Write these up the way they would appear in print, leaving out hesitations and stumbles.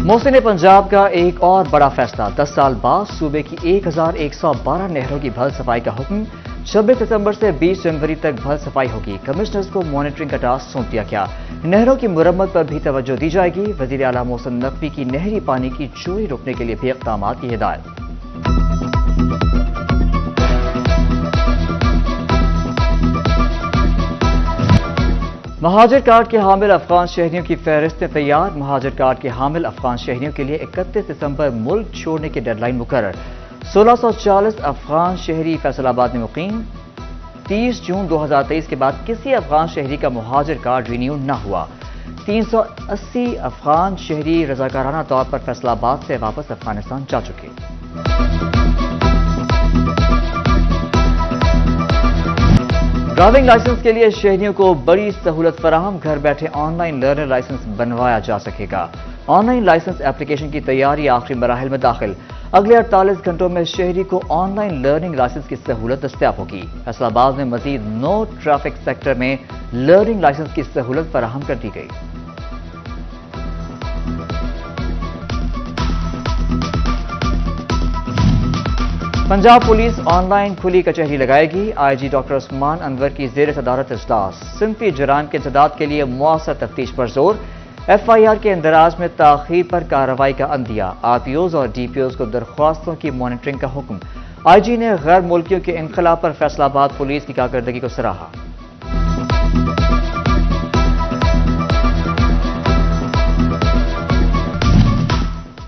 मोहसिन पंजाब का एक और बड़ा फैसला। 10 साल बाद सूबे की 1112 नहरों की भल सफाई का हुक्म। 26 दिसंबर से 20 जनवरी तक भल सफाई होगी। कमिश्नर्स को मॉनिटरिंग का टास्क सौंप दिया गया। नहरों की मुरम्मत पर भी तवज्जो दी जाएगी। वजीर आला मोहसिन नकवी की नहरी पानी की चोरी रोकने के लिए भी इक़दाम की हिदायत। महाजर कार्ड के हामिल अफगान शहरियों की फहरिस्तें तैयार। महाजर कार्ड के हामिल अफगान शहरियों के लिए 31 दिसंबर मुल्क छोड़ने की डेडलाइन मुकर्रर। 1640 अफगान शहरी फैसलाबाद में मुकीम। 30 जून 2023 के बाद किसी अफगान शहरी का महाजर कार्ड रिन्यू न हुआ। 380 अफगान शहरी रजाकाराना तौर पर फैसलाबाद से वापस अफगानिस्तान जा चुके। ड्राइविंग लाइसेंस के लिए शहरियों को बड़ी सहूलत फराहम। घर बैठे ऑनलाइन लर्नर लाइसेंस बनवाया जा सकेगा। ऑनलाइन लाइसेंस एप्लीकेशन की तैयारी आखिरी मराहिल में दाखिल। अगले 48 घंटों में शहरी को ऑनलाइन लर्निंग लाइसेंस की सहूलत दस्तयाब होगी। फैसलाबाद में मजीद 9 ट्रैफिक सेक्टर में लर्निंग लाइसेंस की सहूलत फराहम कर दी गई। पंजाब पुलिस ऑनलाइन खुली कचहरी लगाएगी। आईजी डॉक्टर उस्मान अनवर की जेर सदारत इजलास। सिंफी जराइम के इंसदाद के लिए मुआसर तफ्तीश पर जोर। FIR के इंदराज में ताखीर पर कार्रवाई का अंदिया। RPOs और DPOs को दरख्वास्तों की मॉनिटरिंग का हुक्म। IG ने गैर मुल्कियों के इनखला पर फैसलाबाद पुलिस की कारकर्दगी को सराहा।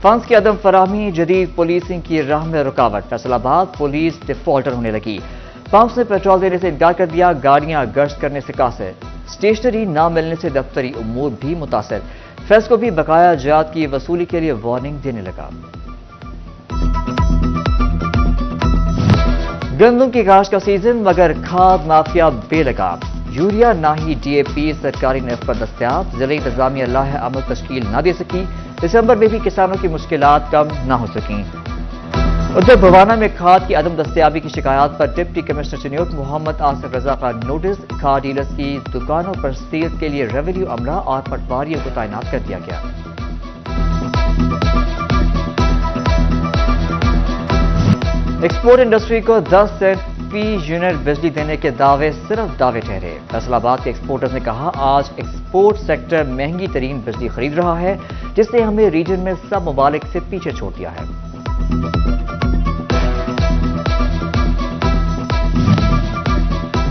फंड्स की अदम फराहमी जदीद पुलिसिंग की राह में रुकावट। फैसलाबाद पुलिस डिफॉल्टर होने लगी। पंप्स ने पेट्रोल देने से इनकार कर दिया। गाड़ियां गश्त करने से कासिर। स्टेशनरी न मिलने से दफ्तरी उमूर भी मुतासर। फैस को भी बकाया जात की वसूली के लिए वार्निंग देने लगा। गंदम की काश्त का सीजन मगर खाद माफिया बेलगाम। यूरिया ना ही DAP सरकारी नर्ख पर दस्तयाब। जिले इंतजामिया लाहे अमल तश्कील न दे सकी। दिसंबर में भी किसानों की मुश्किलात कम न हो सकी। उधर भवाना में खाद की अदम दस्तयाबी की शिकायत पर डिप्टी कमिश्नर चिन्योट मोहम्मद आसिफ रजा का नोटिस। खाद डीलर्स की दुकानों पर सील के लिए रेवेन्यू अमला और पटवारियों को तैनात कर दिया गया। एक्सपोर्ट इंडस्ट्री को 10 सेंट फी यूनिट बिजली देने के दावे सिर्फ दावे ठहरे। फैसलाबाद के एक्सपोर्टर्स ने कहा आज एक्सपोर्ट सेक्टर महंगी तरीन बिजली खरीद रहा है जिसने हमें रीजन में सब ममालिक से पीछे छोड़ दिया है।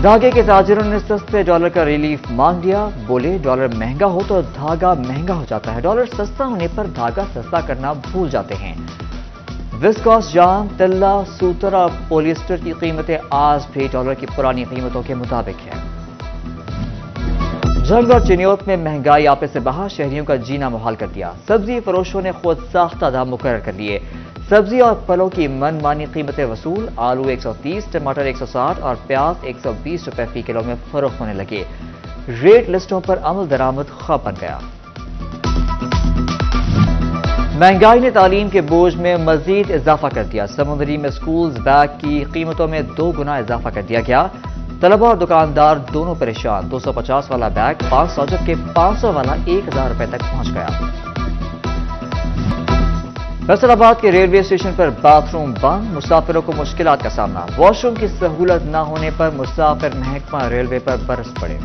धागे के ताजिरों ने सस्ते डॉलर का रिलीफ मांग लिया। बोले डॉलर महंगा हो तो धागा महंगा हो जाता है। डॉलर सस्ता होने पर धागा सस्ता करना भूल जाते हैं। विस्कॉस जाम, तिल्ला, सूतर और पॉलिएस्टर की कीमतें आज भी डॉलर की पुरानी कीमतों के मुताबिक हैं। जंग और चिन्योत में महंगाई आपे से बाहर शहरियों का जीना मुहाल कर दिया। सब्जी फरोशों ने खुद साख्ता दाम मुकर्रर कर लिए। सब्जी और फलों की मनमानी कीमतें वसूल। आलू 130, टमाटर 160 और प्याज 120 रुपए फी किलो में फरोख्त होने लगे। रेट लिस्टों पर अमल दरामद खौफ बन गया। महंगाई ने तालीम के बोझ में मजीद इजाफा कर दिया। समुद्री में स्कूल्स बैग की कीमतों में 2 गुना इजाफा कर दिया गया। तलबा और दुकानदार दोनों परेशान। 250 वाला बैग 500 जबकि 500 वाला 1000 रुपए तक पहुंच गया। फैसलाबाद के रेलवे स्टेशन पर बाथरूम बंद। मुसाफिरों को मुश्किलात का सामना। वॉशरूम की सहूलत न होने पर मुसाफिर महकमा रेलवे पर बरस पड़े।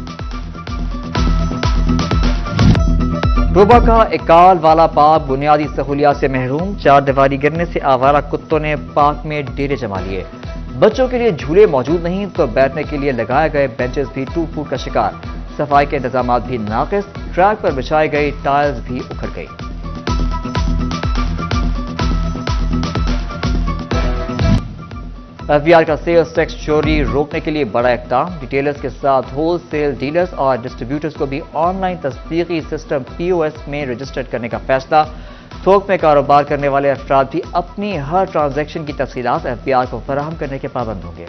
डोबा का इकाल वाला पार्क बुनियादी सहूलियात से महरूम। 4 दीवारी गिरने से आवारा कुत्तों ने पार्क में डेरे जमा लिए। बच्चों के लिए झूले मौजूद नहीं तो बैठने के लिए लगाए गए बेंचेस भी टूट फूट का शिकार। सफाई के इंतजाम भी नाकिस। ट्रैक पर बिछाई गई टाइल्स भी उखड़ गई। FBR का सेल्स टैक्स चोरी रोकने के लिए बड़ा इक़दाम। रिटेलर्स के साथ होल सेल डीलर्स और डिस्ट्रीब्यूटर्स को भी ऑनलाइन तस्दीकी सिस्टम POS में रजिस्टर्ड करने का फैसला। थोक में कारोबार करने वाले अफराद भी अपनी हर ट्रांजैक्शन की तफसीलात FBR को फराहम करने के पाबंद होंगे।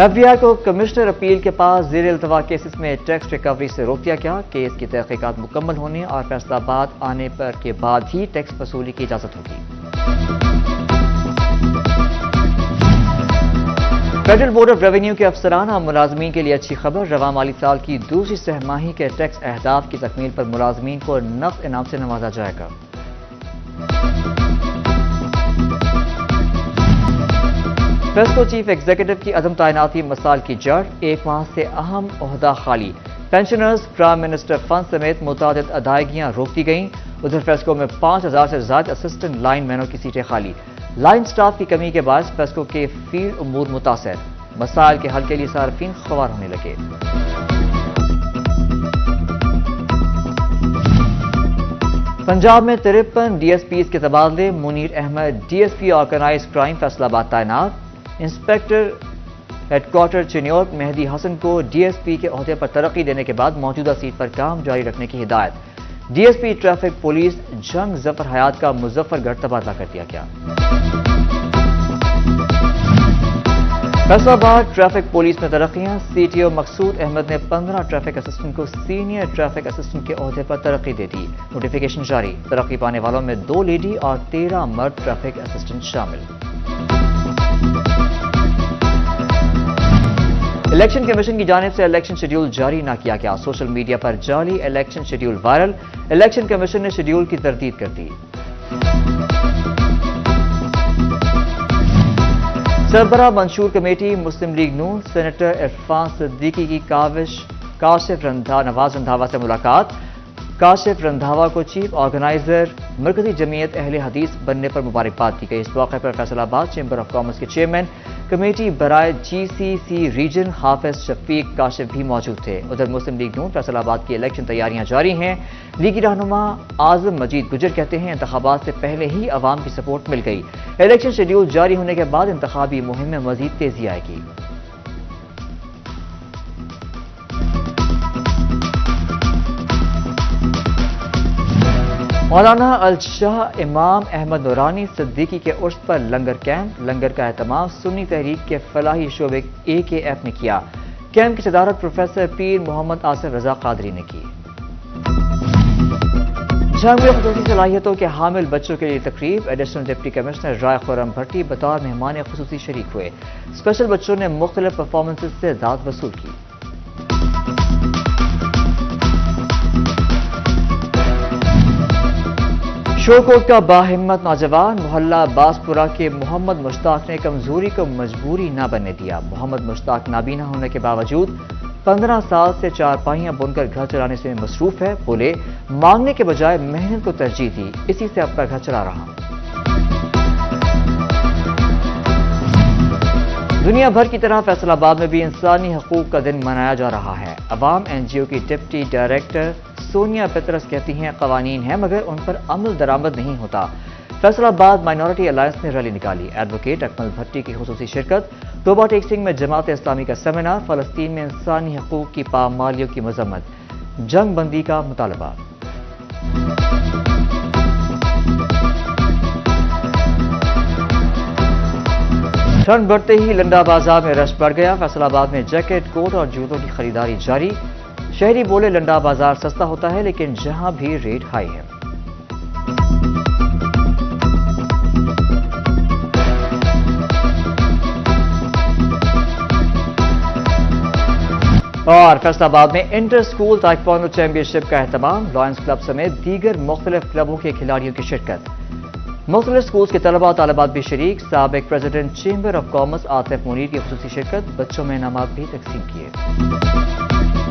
FBR को कमिश्नर अपील के पास ज़ेर इल्तवा केसेस में टैक्स रिकवरी से रोक दिया गया। केस की तहकीकात मुकम्मल होने और फैसलाबाद आने पर के बाद ही टैक्स वसूली की इजाजत होगी। फेडरल बोर्ड ऑफ रेवेन्यू के अफसरान और मुलाजमीन के लिए अच्छी खबर। रवां माली साल की दूसरी सहमाही के टैक्स अहदाफ की तकमील पर मुलाजमीन को नफ्स इनाम से नवाजा जाएगा। फेस्को चीफ एग्जीक्यूटिव की अदम तैनाती मसाइल की जड़, एक माह से अहम ओहदा खाली। पेंशनर्स, प्राइम मिनिस्टर फंड समेत मुतादिद अदायगियां रोक दी गईं। उधर फेस्को में 5000 से ज्यादा असिस्टेंट लाइन मैनों की सीटें खाली। लाइन स्टाफ की कमी के बायस फेस्को के फील्ड उमूर मुतासर। मसाइल के हल के लिए सार्फिन ख्वार होने लगे। पंजाब में 53 डीएसपीज के तबादले। Munir Ahmad DSP organize crime Faisalabad तैनात। इंस्पेक्टर हेडक्वार्टर चिन्योट मेहदी हसन को डीएसपी के ओहदे पर तरक्की देने के बाद मौजूदा सीट पर काम जारी रखने की हिदायत। डीएसपी ट्रैफिक पुलिस जंग जफर हयात का मुजफ्फरगढ़ तबादला कर दिया गया। फैसलाबाद ट्रैफिक पुलिस में तरक्कियां। सीटीओ मकसूद अहमद ने 15 ट्रैफिक असिस्टेंट को सीनियर ट्रैफिक असिस्टेंट के ओहदे पर तरक्की दे दी। नोटिफिकेशन जारी। तरक्की पाने वालों में 2 लेडी और 13 मर्द ट्रैफिक असिस्टेंट शामिल। इलेक्शन कमीशन की जानिब से इलेक्शन शेड्यूल जारी न किया गया। सोशल मीडिया पर जाली election schedule viral. Election commission ने शेड्यूल की तरदीद कर दी। सरबराह मंशूर कमेटी मुस्लिम लीग नून सेनेटर इरफान सिद्दीकी की काशिफ नवाज रंधावा से मुलाकात। काशिफ रंधावा को चीफ ऑर्गेनाइजर मरकजी जमीयत अहले हदीस बनने पर मुबारकबाद दी गई। इस मौके पर फैसलाबाद चैम्बर ऑफ कॉमर्स के चेयरमैन कमेटी बराए जीसीसी रीजन हाफिज शफीक काशिफ भी मौजूद थे। उधर मुस्लिम लीग नून फैसलाबाद की इलेक्शन तैयारियां जारी हैं। लीगी रहनुमा आजम मजीद गुजर कहते हैं इंतखाबात से पहले ही अवाम की सपोर्ट मिल गई। इलेक्शन शेड्यूल जारी होने के बाद इंतखाबी मुहिम में मजीद तेजी आएगी। मौलाना अल-शाह इमाम अहमद नूरानी सिद्दीकी के उर्स पर लंगर कैंप। लंगर का एहतमाम सुन्नी तहरीक के फलाही शोबे AKF ने किया। कैंप की सदारत प्रोफेसर पीर मोहम्मद आसिफ रजा कादरी ने की। जंग में खुसूसी सलाहियतों के हामिल बच्चों के लिए तकरीब। एडिशनल डिप्टी कमिश्नर राय खुर्रम भट्टी बतौर मेहमान खुसूसी शरीक हुए। स्पेशल बच्चों ने मुख्तलिफ परफॉर्मेंसेज से दाद वसूल की। शोकोट का बाहिम्मत नौजवान। मोहल्ला बासपुरा के मोहम्मद मुश्ताक ने कमजोरी को मजबूरी न बनने दिया। मोहम्मद मुश्ताक नाबीना होने के बावजूद 15 साल से चारपाइयां बुनकर घर चलाने से मसरूफ है। बोले मांगने के बजाय मेहनत को तरजीह दी, इसी से अपना घर चला रहा। दुनिया भर की तरह फैसलाबाद में भी इंसानी हकूक का दिन मनाया जा रहा है। अवाम NGO की डिप्टी डायरेक्टर सोनिया पेतरस कहती हैं कवानीन हैं मगर उन पर अमल दरामद नहीं होता। फैसलाबाद माइनॉरिटी अलायंस ने रैली निकाली। एडवोकेट अकमल भट्टी की खुसूसी शिरकत। तोबा टेक सिंह में जमात इस्लामी का सेमिनार। फलस्तीन में इंसानी हकूक की पामालियों की मजम्मत। जंग बंदी का मुतालबा। ठंड बढ़ते ही लंडा बाजार में रश बढ़ गया। फैसलाबाद में जैकेट, कोट और जूतों की खरीदारी जारी। शहरी बोले लंडा बाजार सस्ता होता है लेकिन जहां भी रेट हाई है। और फैसलाबाद में इंटर स्कूल ताइक्वांडो चैंपियनशिप का एहतमाम। लॉयंस क्लब समेत दीगर मुख्तलिफ क्लबों के खिलाड़ियों की शिरकत। मुख्तलिफ स्कूल्स के तलबा और तालिबात भी शरीक। साबिक president chamber of commerce Asif Munir की खुसूसी शिरकत। बच्चों में इनामात भी तकसीम किए।